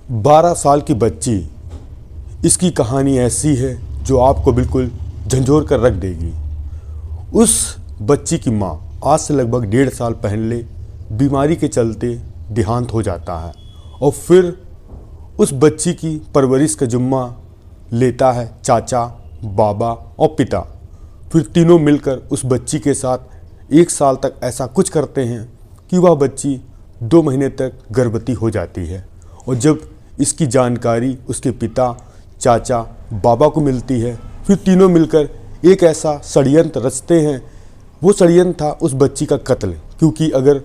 12 साल की बच्ची, इसकी कहानी ऐसी है जो आपको बिल्कुल झंझोर कर रख देगी। उस बच्ची की माँ आज से लगभग 1.5 साल पहले बीमारी के चलते देहांत हो जाता है और फिर उस बच्ची की परवरिश का जिम्मा लेता है चाचा, बाबा और पिता। फिर तीनों मिलकर उस बच्ची के साथ 1 साल तक ऐसा कुछ करते हैं कि वह बच्ची 2 महीने तक गर्भवती हो जाती है। और जब इसकी जानकारी उसके पिता, चाचा, बाबा को मिलती है, फिर तीनों मिलकर एक ऐसा षड्यंत्र रचते हैं। वो षड्यंत्र था उस बच्ची का कत्ल, क्योंकि अगर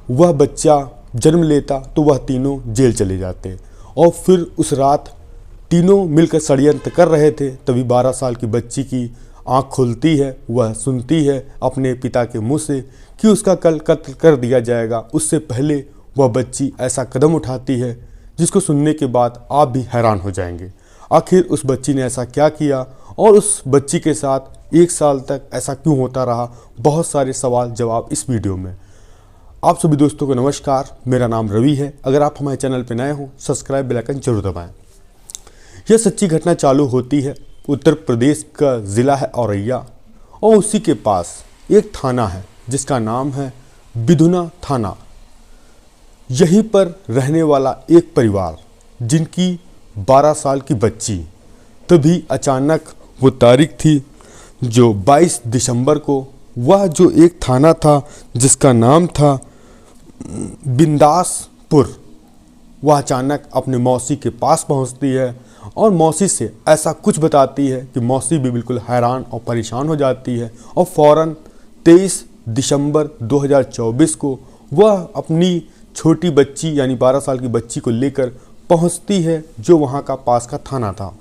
वह बच्चा जन्म लेता तो वह तीनों जेल चले जाते। और फिर उस रात तीनों मिलकर षड्यंत्र कर रहे थे, तभी 12 साल की बच्ची की आँख खुलती है। वह सुनती है अपने पिता के मुँह से कि उसका कल कत्ल कर दिया जाएगा। उससे पहले वह बच्ची ऐसा कदम उठाती है जिसको सुनने के बाद आप भी हैरान हो जाएंगे। आखिर उस बच्ची ने ऐसा क्या किया और उस बच्ची के साथ 1 साल तक ऐसा क्यों होता रहा? बहुत सारे सवाल जवाब इस वीडियो में। आप सभी दोस्तों को नमस्कार, मेरा नाम रवि है। अगर आप हमारे चैनल पर नए हो, सब्सक्राइब बेल आइकन जरूर दबाएं। यह सच्ची घटना चालू होती है उत्तर प्रदेश का ज़िला है औरैया, और उसी के पास एक थाना है जिसका नाम है बिधुना थाना। यहीं पर रहने वाला एक परिवार जिनकी 12 साल की बच्ची, तभी अचानक वो तारीख थी जो 22 दिसंबर को, वह जो एक थाना था जिसका नाम था बिंदासपुर, वह अचानक अपने मौसी के पास पहुंचती है और मौसी से ऐसा कुछ बताती है कि मौसी भी बिल्कुल हैरान और परेशान हो जाती है। और फ़ौरन 23 दिसंबर 2024 को वह अपनी छोटी बच्ची यानी 12 साल की बच्ची को लेकर पहुंचती है जो वहां का पास का थाना था।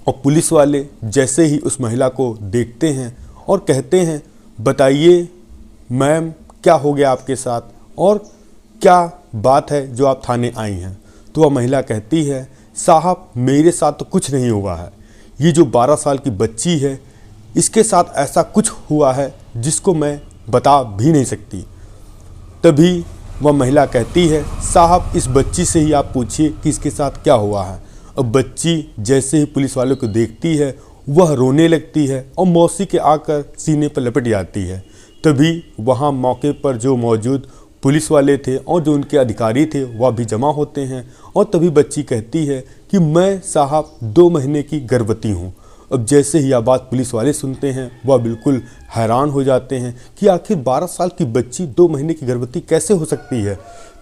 और पुलिस वाले जैसे ही उस महिला को देखते हैं और कहते हैं, बताइए मैम, क्या हो गया आपके साथ और क्या बात है जो आप थाने आई हैं? तो वह महिला कहती है, साहब मेरे साथ तो कुछ नहीं हुआ है, ये जो 12 साल की बच्ची है इसके साथ ऐसा कुछ हुआ है जिसको मैं बता भी नहीं सकती। तभी वह महिला कहती है, साहब इस बच्ची से ही आप पूछिए कि इसके साथ क्या हुआ है। अब बच्ची जैसे ही पुलिस वालों को देखती है वह रोने लगती है और मौसी के आकर सीने पर लपट जाती है। तभी वहाँ मौके पर जो मौजूद पुलिस वाले थे और जो उनके अधिकारी थे वह भी जमा होते हैं। और तभी बच्ची कहती है कि मैं साहब 2 महीने की गर्भवती हूँ। अब जैसे ही यह बात पुलिस वाले सुनते हैं वह बिल्कुल हैरान हो जाते हैं कि आखिर 12 साल की बच्ची 2 महीने की गर्भवती कैसे हो सकती है।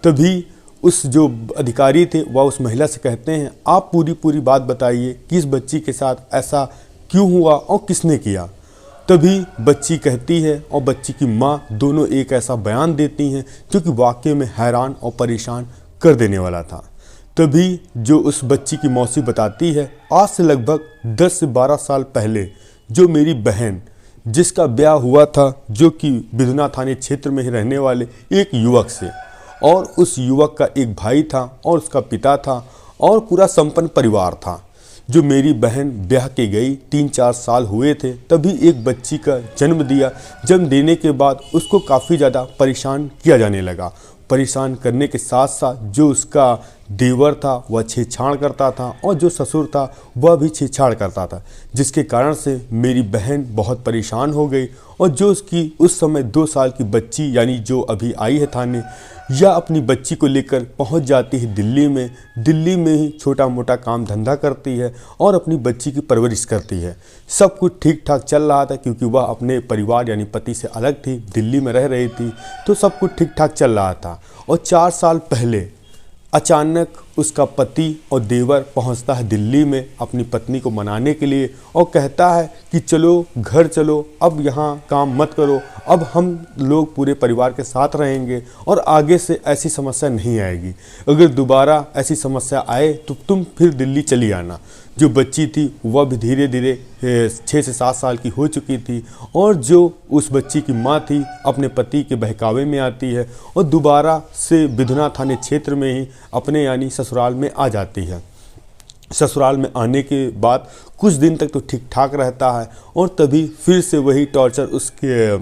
तभी उस जो अधिकारी थे वह उस महिला से कहते हैं, आप पूरी बात बताइए कि इस बच्ची के साथ ऐसा क्यों हुआ और किसने किया। तभी बच्ची कहती है और बच्ची की माँ दोनों एक ऐसा बयान देती हैं जो कि वाकई में हैरान और परेशान कर देने वाला था। तभी जो उस बच्ची की मौसी बताती है, आज से लगभग 10 से 12 साल पहले जो मेरी बहन, जिसका ब्याह हुआ था जो कि बिधुना थाने क्षेत्र में ही रहने वाले एक युवक से, और उस युवक का एक भाई था और उसका पिता था और पूरा संपन्न परिवार था। जो मेरी बहन ब्याह के गई 3-4 साल हुए थे, तभी एक बच्ची का जन्म दिया। जन्म देने के बाद उसको काफ़ी ज़्यादा परेशान किया जाने लगा। परेशान करने के साथ साथ जो उसका देवर था वह छेड़छाड़ करता था और जो ससुर था वह भी छेड़छाड़ करता था, जिसके कारण से मेरी बहन बहुत परेशान हो गई। और जो उसकी उस समय 2 साल की बच्ची यानी जो अभी आई है थाने, या अपनी बच्ची को लेकर पहुंच जाती है दिल्ली में ही छोटा मोटा काम धंधा करती है और अपनी बच्ची की परवरिश करती है। सब कुछ ठीक ठाक चल रहा था क्योंकि वह अपने परिवार यानी पति से अलग थी, दिल्ली में रह रही थी, तो सब कुछ ठीक ठाक चल रहा था। और 4 साल पहले अचानक उसका पति और देवर पहुंचता है दिल्ली में अपनी पत्नी को मनाने के लिए और कहता है कि चलो घर चलो, अब यहाँ काम मत करो, अब हम लोग पूरे परिवार के साथ रहेंगे और आगे से ऐसी समस्या नहीं आएगी। अगर दोबारा ऐसी समस्या आए तो तुम फिर दिल्ली चली आना। जो बच्ची थी वह भी धीरे धीरे 6 से 7 साल की हो चुकी थी और जो उस बच्ची की माँ थी अपने पति के बहकावे में आती है और दोबारा से बिधुना थाने क्षेत्र में ही अपने यानी ससुराल में आ जाती है। ससुराल में आने के बाद कुछ दिन तक तो ठीक ठाक रहता है और तभी फिर से वही टॉर्चर उसके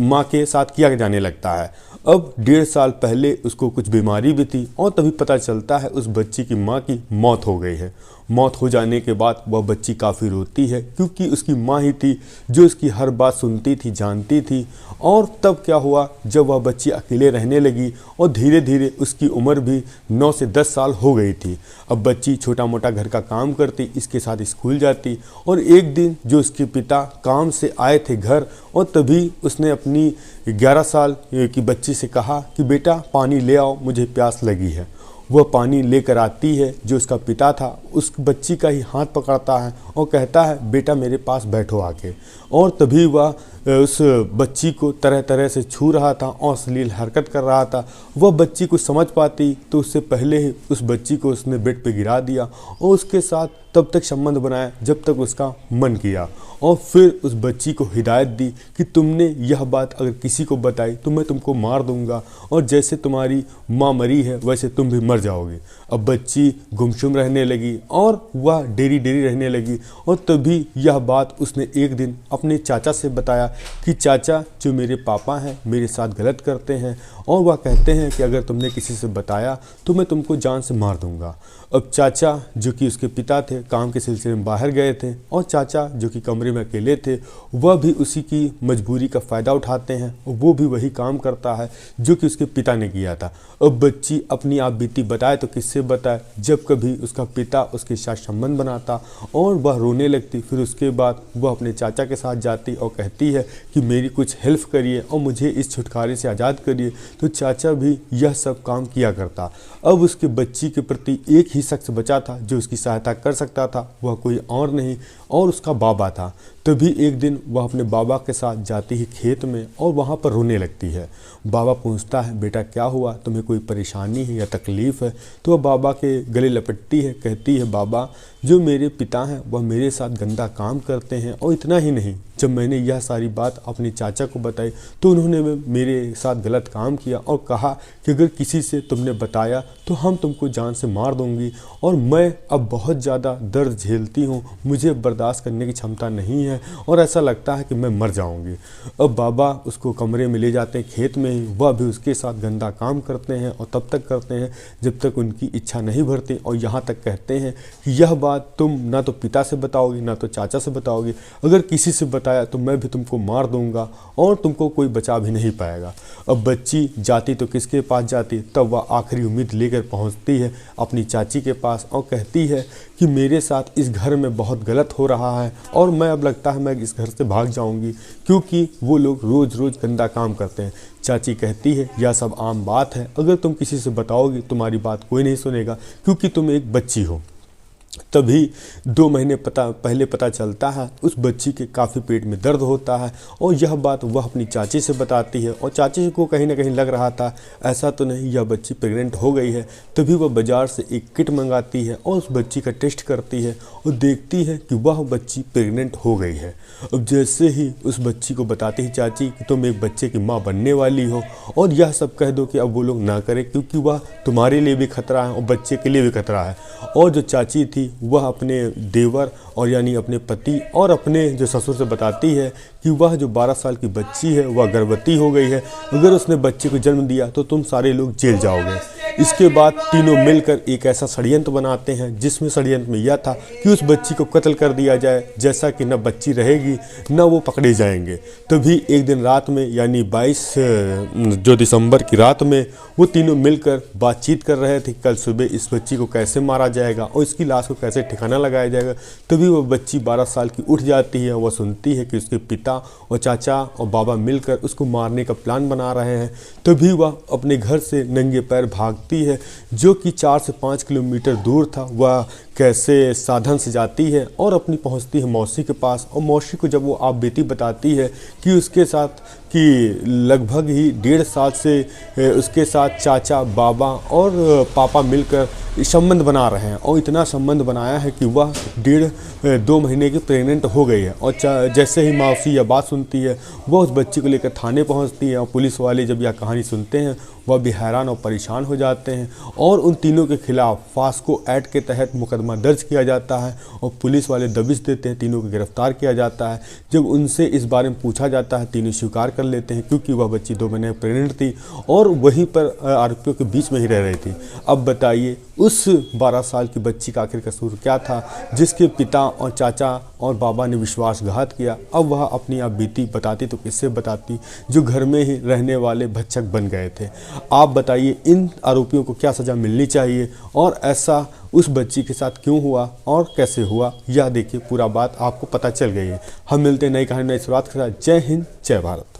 माँ के साथ किया जाने लगता है। अब 1.5 साल पहले उसको कुछ बीमारी भी थी और तभी पता चलता है उस बच्ची की माँ की मौत हो गई है। मौत हो जाने के बाद वह बच्ची काफ़ी रोती है, क्योंकि उसकी माँ ही थी जो उसकी हर बात सुनती थी, जानती थी। और तब क्या हुआ, जब वह बच्ची अकेले रहने लगी और धीरे धीरे उसकी उम्र भी 9 से 10 साल हो गई थी। अब बच्ची छोटा मोटा घर का काम करती, इसके साथ स्कूल जाती। और एक दिन जो उसके पिता काम से आए थे घर, और तभी उसने अपनी 11 साल की बच्ची से कहा कि बेटा पानी ले आओ, मुझे प्यास लगी है। वह पानी लेकर आती है। जो उसका पिता था उस बच्ची का ही हाथ पकड़ता है और कहता है बेटा मेरे पास बैठो आके। और तभी वह उस बच्ची को तरह तरह से छू रहा था और अश्लील हरकत कर रहा था। वह बच्ची कुछ समझ पाती तो उससे पहले ही उस बच्ची को उसने बेड पे गिरा दिया और उसके साथ तब तक संबंध बनाया जब तक उसका मन किया। और फिर उस बच्ची को हिदायत दी कि तुमने यह बात अगर किसी को बताई तो मैं तुमको मार दूंगा, और जैसे तुम्हारी माँ मरी है वैसे तुम भी मर जाओगे। अब बच्ची गुमसुम रहने लगी और वह डेरी डेरी रहने लगी। और तभी यह बात उसने एक दिन अपने चाचा से बताया कि चाचा, जो मेरे पापा हैं मेरे साथ गलत करते हैं और वह कहते हैं कि अगर तुमने किसी से बताया तो मैं तुमको जान से मार दूंगा। अब चाचा, जो कि उसके पिता थे, काम के सिलसिले में बाहर गए थे और चाचा, जो कि कमरे में अकेले थे, वह भी उसी की मजबूरी का फ़ायदा उठाते हैं और वो भी वही काम करता है जो कि उसके पिता ने किया था। अब बच्ची अपनी आप बीती बताए तो किससे बताए, जब कभी उसका पिता उसके साथ संबंध बनाता और वह रोने लगती। फिर उसके बाद वह अपने चाचा के साथ जाती और कहती है कि मेरी कुछ हेल्प करिए और मुझे इस छुटकारे से आज़ाद करिए। तो चाचा भी यह सब काम किया करता। अब उसके बच्ची के प्रति एक ही शख्स बचा था जो उसकी सहायता कर सकता था, वह कोई और नहीं और उसका बाबा था। तभी एक दिन वह अपने बाबा के साथ जाती है खेत में और वहाँ पर रोने लगती है। बाबा पूछता है बेटा क्या हुआ, तुम्हें कोई परेशानी है या तकलीफ़ है? तो वह बाबा के गले लपटती है, कहती है बाबा, जो मेरे पिता हैं वह मेरे साथ गंदा काम करते हैं। और इतना ही नहीं, जब मैंने यह सारी बात अपने चाचा को बताई तो उन्होंने मेरे साथ गलत काम किया और कहा कि अगर किसी से तुमने बताया तो हम तुमको जान से मार दूंगी और मैं अब बहुत ज़्यादा दर्द झेलती हूँ, मुझे बर्दाश्त करने की क्षमता नहीं है और ऐसा लगता है कि मैं मर जाऊंगी। अब बाबा उसको कमरे में ले जाते हैं खेत में ही, वह भी उसके साथ गंदा काम करते हैं और तब तक करते हैं जब तक उनकी इच्छा नहीं भरती। और यहाँ तक कहते हैं कि यह बात तुम ना तो पिता से बताओगी ना तो चाचा से बताओगी, अगर किसी से बताया तो मैं भी तुमको मार दूंगा और तुमको कोई बचा भी नहीं पाएगा। अब बच्ची जाती तो किसके पास जाती, तब वह आखिरी उम्मीद लेकर पहुंचती है अपनी चाची के पास और कहती है कि मेरे साथ इस घर में बहुत गलत हो रहा है और मैं अब लगता है मैं इस घर से भाग जाऊंगी, क्योंकि वो लोग रोज़ रोज़ गंदा काम करते हैं। चाची कहती है यह सब आम बात है, अगर तुम किसी से बताओगी तुम्हारी बात कोई नहीं सुनेगा क्योंकि तुम एक बच्ची हो। तभी 2 महीने पहले पता चलता है उस बच्ची के काफ़ी पेट में दर्द होता है और यह बात वह अपनी चाची से बताती है। और चाची को कहीं ना कहीं लग रहा था ऐसा तो नहीं यह बच्ची प्रेग्नेंट हो गई है। तभी वह बाज़ार से एक किट मंगाती है और उस बच्ची का टेस्ट करती है और देखती है कि वह बच्ची प्रेग्नेंट हो गई है। अब जैसे ही उस बच्ची को बताती है चाची कि तुम एक बच्चे की माँ बनने वाली हो और यह सब कह दो कि अब वो लोग ना करें, क्योंकि वह तुम्हारे लिए भी खतरा है और बच्चे के लिए भी खतरा है। और जो चाची थी वह अपने देवर और यानी अपने पति और अपने जो ससुर से बताती है कि वह जो 12 साल की बच्ची है वह गर्भवती हो गई है, अगर उसने बच्चे को जन्म दिया तो तुम सारे लोग जेल जाओगे। इसके बाद तीनों मिलकर एक ऐसा षड्यंत्र बनाते हैं जिसमें षड्यंत्र में यह था कि उस बच्ची को कत्ल कर दिया जाए, जैसा कि न बच्ची रहेगी न वो पकड़े जाएंगे। तभी एक दिन रात में यानी 22 जो दिसंबर की रात में वो तीनों मिलकर बातचीत कर रहे थे कल सुबह इस बच्ची को कैसे मारा जाएगा और इसकी लाश को कैसे ठिकाना लगाया जाएगा। तभी वह बच्ची 12 साल की उठ जाती है। वह सुनती है कि उसके पिता और चाचा और बाबा मिलकर उसको मारने का प्लान बना रहे हैं। तभी वह अपने घर से नंगे पैर भागती है, जो कि 4 से 5 किलोमीटर दूर था। वह कैसे साधन से जाती है और अपनी पहुंचती है मौसी के पास। और मौसी को जब वो आप बेटी बताती है कि उसके साथ कि लगभग ही 1.5 साल से उसके साथ चाचा, बाबा और पापा मिलकर संबंध बना रहे हैं और इतना संबंध बनाया है कि वह 1.5-2 महीने की प्रेग्नेंट हो गई है। और जैसे ही मौसी यह बात सुनती है वह उस बच्ची को लेकर थाने पहुंचती है और पुलिस वाले जब यह कहानी सुनते हैं वह भी हैरान और परेशान हो जाते हैं और उन तीनों के खिलाफ फास्को एक्ट के तहत मुकदमा दर्ज किया जाता है और पुलिस वाले दबिश देते हैं, तीनों को गिरफ्तार किया जाता है। जब उनसे इस बारे में पूछा जाता है तीनों स्वीकार कर लेते हैं क्योंकि वह बच्ची 2 महीने प्रेग्नेंट थी और वहीं पर आरोपियों के बीच में ही रह रही थी। अब बताइए उस 12 साल की बच्ची का आखिर कसूर क्या था जिसके पिता और चाचा और बाबा ने विश्वासघात किया। अब वह अपनी आप बीती बताती तो किससे बताती जो घर में ही रहने वाले भक्षक बन गए थे। आप बताइए इन आरोपियों को क्या सज़ा मिलनी चाहिए और ऐसा उस बच्ची के साथ क्यों हुआ और कैसे हुआ, यह देखिए पूरा बात आपको पता चल गई है। हम मिलते हैं नई कहानी नई शुरुआत के साथ। जय हिंद, जय भारत।